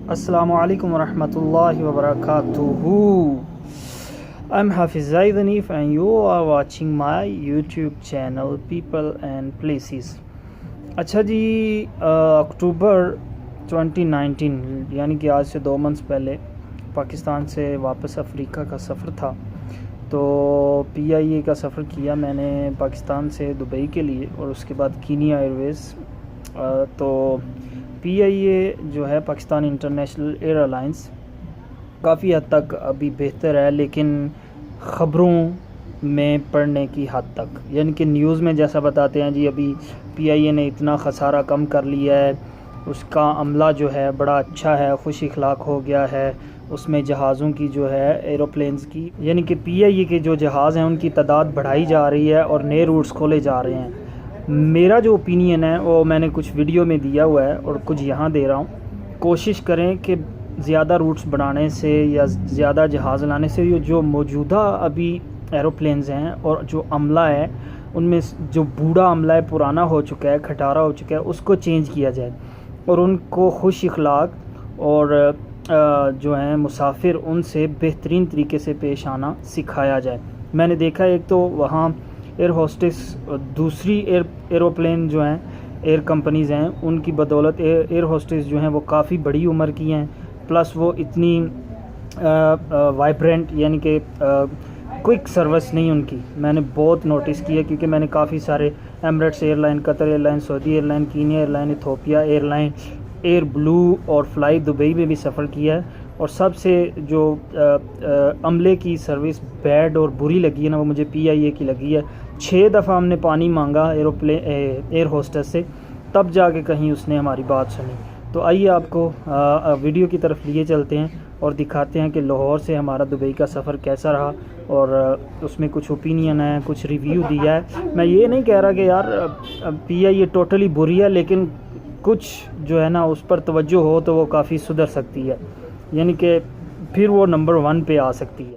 Assalamu alaikum wa rahmatullahi wa barakatuhu. I'm Hafiz Zaid and you are watching my YouTube channel People and Places. अच्छा जी, अक्टूबर 2019 यानी कि आज से 2 months पहले पाकिस्तान से वापस अफ्रीका का सफ़र था। तो PIA का सफ़र किया मैंने पाकिस्तान से दुबई के लिए और उसके बाद कीनिया एयरवेज़। तो PIA जो है पाकिस्तान इंटरनेशनल एयरलाइंस काफ़ी हद तक अभी बेहतर है, लेकिन ख़बरों में पढ़ने की हद तक, यानी कि न्यूज़ में जैसा बताते हैं जी अभी PIA ने इतना खसारा कम कर लिया है, उसका अमला जो है बड़ा अच्छा है, खुश इखलाक हो गया है, उसमें जहाज़ों की जो है एरोप्लेन्स की, यानी कि PIA के जो जहाज़ हैं उनकी तादाद बढ़ाई जा रही है और नए रूट्स खोले जा रहे हैं। मेरा जो ओपिनियन है वो मैंने कुछ वीडियो में दिया हुआ है और कुछ यहाँ दे रहा हूँ। कोशिश करें कि ज़्यादा रूट्स बनाने से या ज़्यादा जहाज़ लाने से ये जो मौजूदा अभी एरोप्लेन्स हैं और जो अमला है उनमें जो बूढ़ा अमला है, पुराना हो चुका है, खटारा हो चुका है, उसको चेंज किया जाए और उनको खुश इखलाक और जो हैं मुसाफिर उनसे बेहतरीन तरीके से पेश आना सिखाया जाए। मैंने देखा एक तो वहाँ एयर होस्टेस दूसरी एरोप्लेन जो हैं एयर कंपनीज़ हैं उनकी बदौलत एयर होस्टेस जो हैं वो काफ़ी बड़ी उम्र की हैं, प्लस वो इतनी वाइब्रेंट यानी कि क्विक सर्विस नहीं उनकी मैंने बहुत नोटिस किया, क्योंकि मैंने काफ़ी सारे Emirates airline, Qatar airline, Saudi airline, Kenya airline, Ethiopia airline, air blue और फ्लाई दुबई में भी सफ़र किया है। और सबसे जो अमले की सर्विस बैड और बुरी लगी है ना, वो मुझे PIA की लगी है। 6 दफ़ा हमने पानी मांगा एयर होस्टेस से, तब जाके कहीं उसने हमारी बात सुनी। तो आइए आपको वीडियो की तरफ लिए चलते हैं और दिखाते हैं कि लाहौर से हमारा दुबई का सफ़र कैसा रहा और उसमें कुछ ओपिनियन है, कुछ रिव्यू दिया है। मैं ये नहीं कह रहा कि यार PIA टोटली बुरी है, लेकिन कुछ जो है ना उस पर तवज्जो हो तो वो काफ़ी सुधर सकती है, यानी कि फिर वो नंबर 1 पे आ सकती है।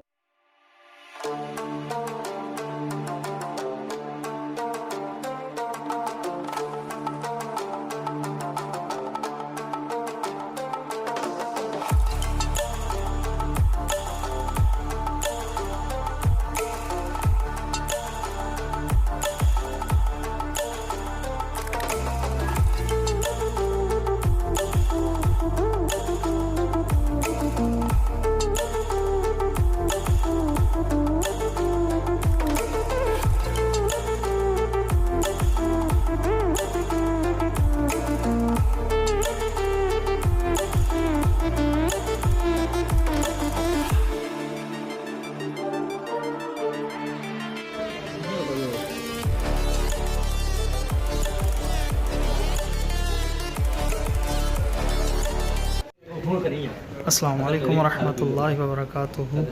अस्सलामु अलैकुम वरहमतुल्लाहि वबरकातुहू।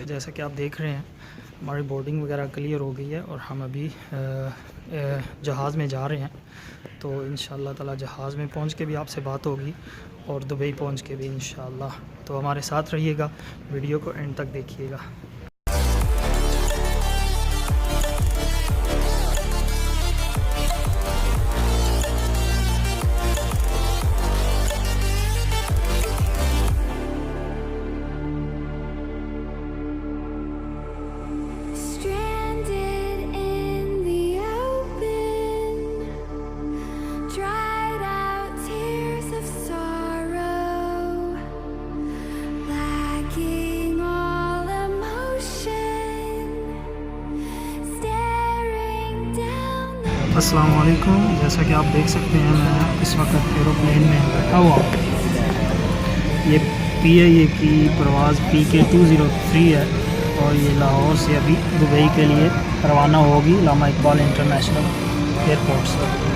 जैसा कि आप देख रहे हैं हमारी बोर्डिंग वगैरह क्लियर हो गई है और हम अभी जहाज़ में जा रहे हैं। तो इंशाअल्लाह ताला जहाज़ में पहुंच के भी आपसे बात होगी और दुबई पहुंच के भी इंशाअल्लाह। तो हमारे साथ रहिएगा, वीडियो को एंड तक देखिएगा। अस्सलाम वालेकुम। जैसा कि आप देख सकते हैं मैं इस वक्त एरोप्लेन में बैठा हुआ हूँ। ये PIA की परवाज़ PK203 है और ये लाहौर से अभी दुबई के लिए रवाना होगी लामा इकबाल इंटरनेशनल एयरपोर्ट से।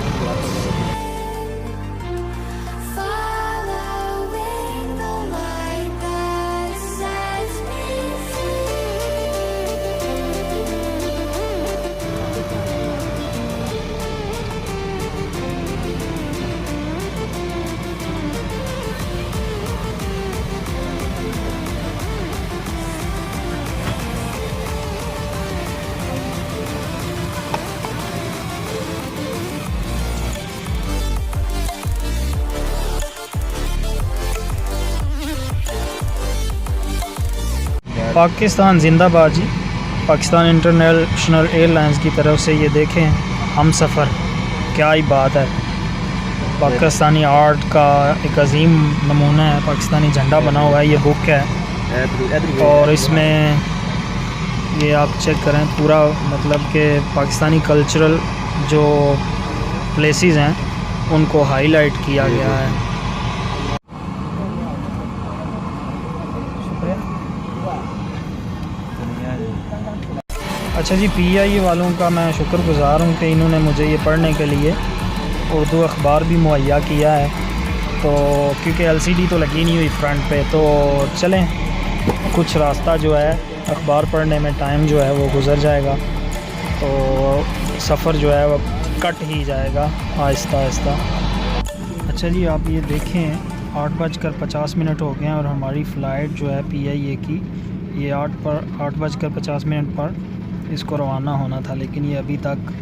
पाकिस्तान जिंदाबाद जी। पाकिस्तान इंटरनेशनल एयरलाइंस की तरफ से ये देखें हम सफ़र, क्या ही बात है। पाकिस्तानी आर्ट का एक अजीम नमूना है, पाकिस्तानी झंडा बना हुआ है, ये बुक है। और इसमें ये आप चेक करें पूरा, मतलब कि पाकिस्तानी कल्चरल जो प्लेसेस हैं उनको हाईलाइट किया गया है। अच्छा जी, PIA वालों का मैं शुक्रगुज़ार हूँ कि इन्होंने मुझे ये पढ़ने के लिए उर्दू अखबार भी मुहैया किया है। तो क्योंकि LCD तो लगी नहीं हुई फ्रंट पे, तो चलें कुछ रास्ता जो है अखबार पढ़ने में टाइम जो है वो गुज़र जाएगा, तो सफ़र जो है वो कट ही जाएगा आहिस्ता आहिस्ता। अच्छा जी, आप ये देखें 8:50 हो गए हैं और हमारी फ़्लाइट जो है PIA की ये 8:50 पर इसको रवाना होना था, लेकिन ये अभी तक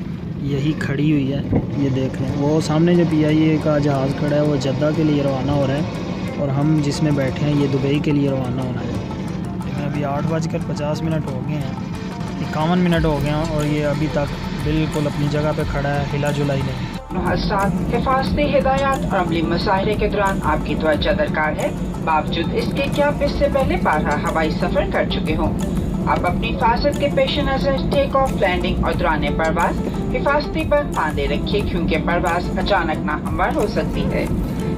यही खड़ी हुई है। ये देख लें, वो सामने जो PIA का जहाज़ खड़ा है वो जद्दा के लिए रवाना हो रहा है और हम जिसमें बैठे हैं ये दुबई के लिए रवाना होना है। अभी 8:50 हो गए हैं, 51 मिनट हो गए हैं और ये अभी तक बिल्कुल अपनी जगह पे खड़ा है, हिला जुला ही नहीं। हिफाजती हिदायत और अमली मुशाहरे के दौरान आपकी तवज्जो दरकार है। बावजूद इसके कि आप इससे पहले 12 हवाई सफर कर चुके हों, आप अपनी हिफाजत के पेश नज़र टेक ऑफ, लैंडिंग और दौरान परवाज हिफाजती बंद बांधे रखिए, क्योंकि परवाज अचानक नाहमवार हो सकती है।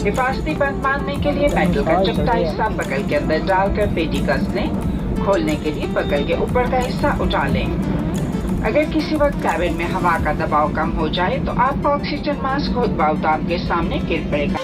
हिफाजती बंद बांधने के लिए मेटल का चपटा हिस्सा बगल के अंदर डालकर पेटी कस लें। खोलने के लिए बगल के ऊपर का हिस्सा उठा लें। अगर किसी वक्त कैबिन में हवा का दबाव कम हो जाए तो आपका ऑक्सीजन मास्क खुद ब खुद आपके सामने गिर पड़ेगा।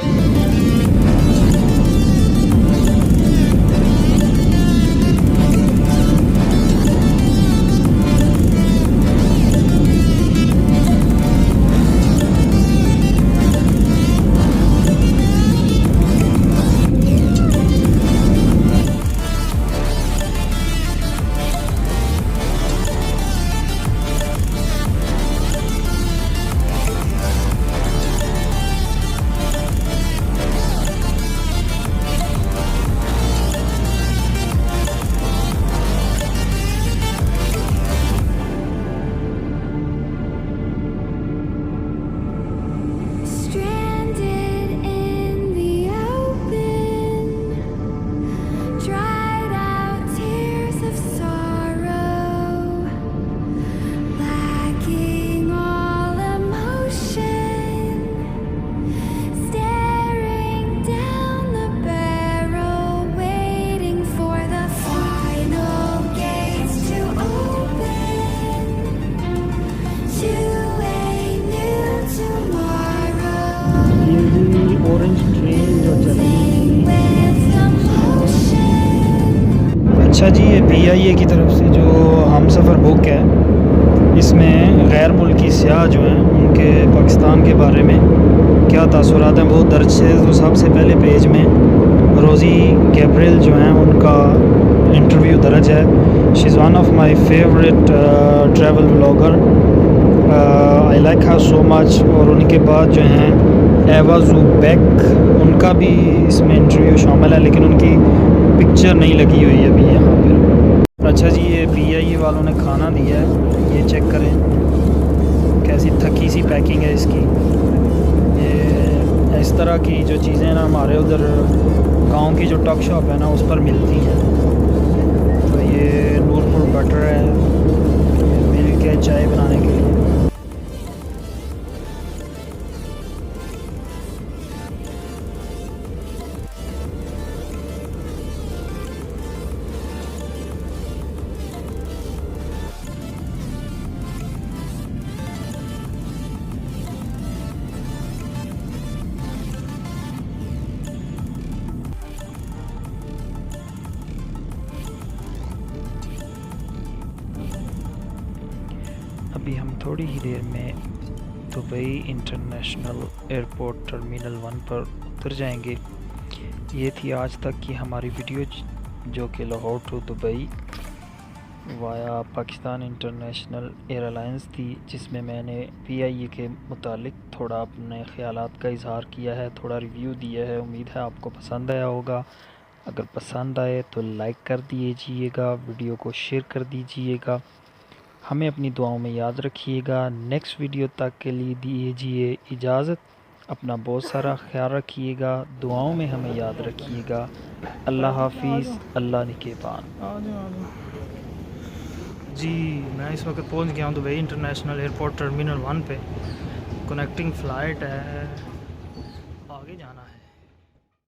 अच्छा जी, ये PIA की तरफ से जो हम सफ़र बुक है, इसमें गैर मुल्की सियाह जो हैं उनके पाकिस्तान के बारे में क्या तासुरात हैं वो दर्ज है। तो सबसे पहले पेज में रोज़ी गैब्रियल जो हैं उनका इंटरव्यू दर्ज है। She is one of my favourite travel blogger, I like her so much. और उनके बाद जो हैं एवा ज़ुबैक, उनका भी इसमें इंटरव्यू शामिल है, लेकिन उनकी पिक्चर नहीं लगी हुई अभी यहाँ पे। अच्छा जी, ये PIA वालों ने खाना दिया है, ये चेक करें कैसी थकी सी पैकिंग है इसकी। ये इस तरह की जो चीज़ें ना हमारे उधर गांव की जो टक शॉप है ना उस पर मिलती हैं। तो ये नूरपुर बटर है, मिल्क है चाय बनाने के लिए। अभी हम थोड़ी ही देर में दुबई इंटरनेशनल एयरपोर्ट टर्मिनल 1 पर उतर जाएंगे। ये थी आज तक की हमारी वीडियो, जो कि Lahore to Dubai via Pakistan international airlines थी, जिसमें मैंने PIA के मुतालिक थोड़ा अपने ख़यालात का इजहार किया है, थोड़ा रिव्यू दिया है। उम्मीद है आपको पसंद आया होगा। अगर पसंद आए तो लाइक कर दीजिएगा, वीडियो को शेयर कर दीजिएगा। हमें अपनी दुआओं में याद रखिएगा। नेक्स्ट वीडियो तक के लिए दीजिए इजाज़त। अपना बहुत सारा ख्याल रखिएगा, दुआओं में हमें याद रखिएगा। अल्लाह हाफिज़, अल्लाह निगहबान। जी मैं इस वक्त पहुंच गया हूं दुबई इंटरनेशनल एयरपोर्ट टर्मिनल 1 पे। कनेक्टिंग फ़्लाइट है